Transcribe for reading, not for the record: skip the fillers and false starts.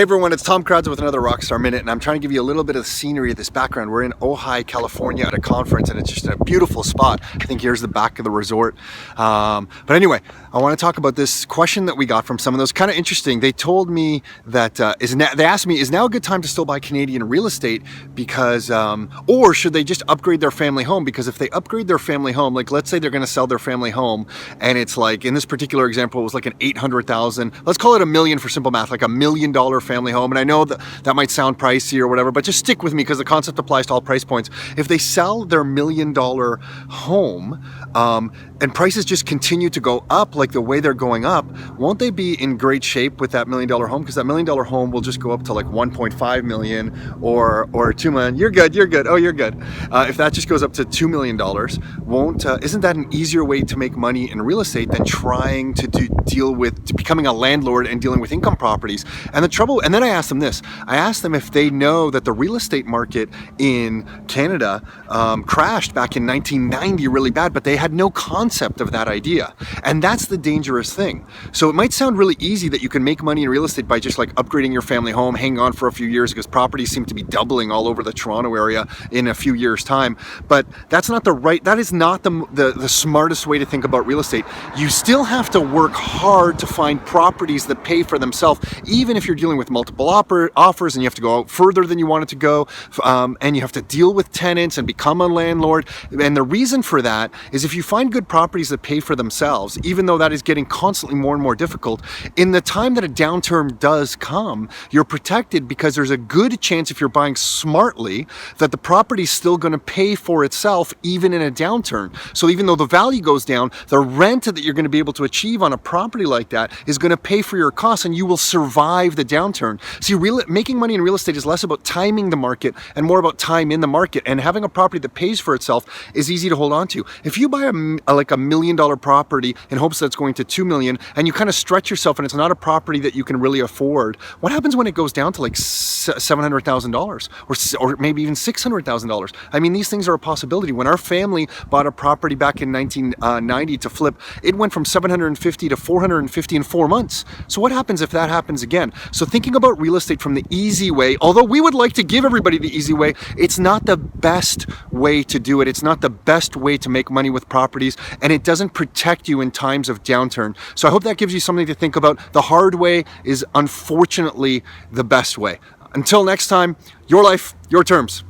Hey everyone, it's Tom Crowds with another Rockstar Minute, and I'm trying to give you a little bit of the scenery of this background. We're in Ojai, California at a conference, and it's just a beautiful spot. I think here's the back of the resort. But anyway, I want to talk about this question that we got from someone that was kind of interesting. They told me that, they asked me, is now a good time to still buy Canadian real estate because, or should they just upgrade their family home? Because if they upgrade their family home, like let's say they're going to sell their family home, and it's like, in this particular example, it was like an 800,000, let's call it $1 million for simple math, like $1 million family home. And I know that that might sound pricey or whatever, but just stick with me because the concept applies to all price points. If they sell their $1 million home and prices just continue to go up like the way they're going up, won't they be in great shape with that $1 million home? Because that $1 million home will just go up to like 1.5 million or 2 million. You're good. Oh, you're good. If that just goes up to $2 million, isn't that an easier way to make money in real estate than trying to deal with becoming a landlord and dealing with income properties? And the trouble, and then I asked them this. I asked them if they know that the real estate market in Canada crashed back in 1990 really bad, but they had no concept of that idea. And that's the dangerous thing. So it might sound really easy that you can make money in real estate by just like upgrading your family home, hanging on for a few years because properties seem to be doubling all over the Toronto area in a few years' time. But that is not the smartest way to think about real estate. You still have to work hard to find properties that pay for themselves, even if you're dealing with multiple offers and you have to go out further than you wanted to go, and you have to deal with tenants and become a landlord. And the reason for that is if you find good properties that pay for themselves, even though that is getting constantly more and more difficult, in the time that a downturn does come, you're protected because there's a good chance, if you're buying smartly, that the property is still going to pay for itself even in a downturn. So even though the value goes down, the rent that you're going to be able to achieve on a property like that is going to pay for your costs, and you will survive the downturn. See, making money in real estate is less about timing the market and more about time in the market, and having a property that pays for itself is easy to hold on to. If you buy like $1 million property in hopes that it's going to 2 million and you kind of stretch yourself and it's not a property that you can really afford, what happens when it goes down to like $700,000 or maybe even $600,000? I mean, these things are a possibility. When our family bought a property back in 1990 to flip, it went from 750 to 450 in 4 months. So what happens if that happens again? So thinking about real estate from the easy way, although we would like to give everybody the easy way, it's not the best way to do it. It's not the best way to make money with properties, and it doesn't protect you in times of downturn. So I hope that gives you something to think about. The hard way is unfortunately the best way. Until next time, your life, your terms.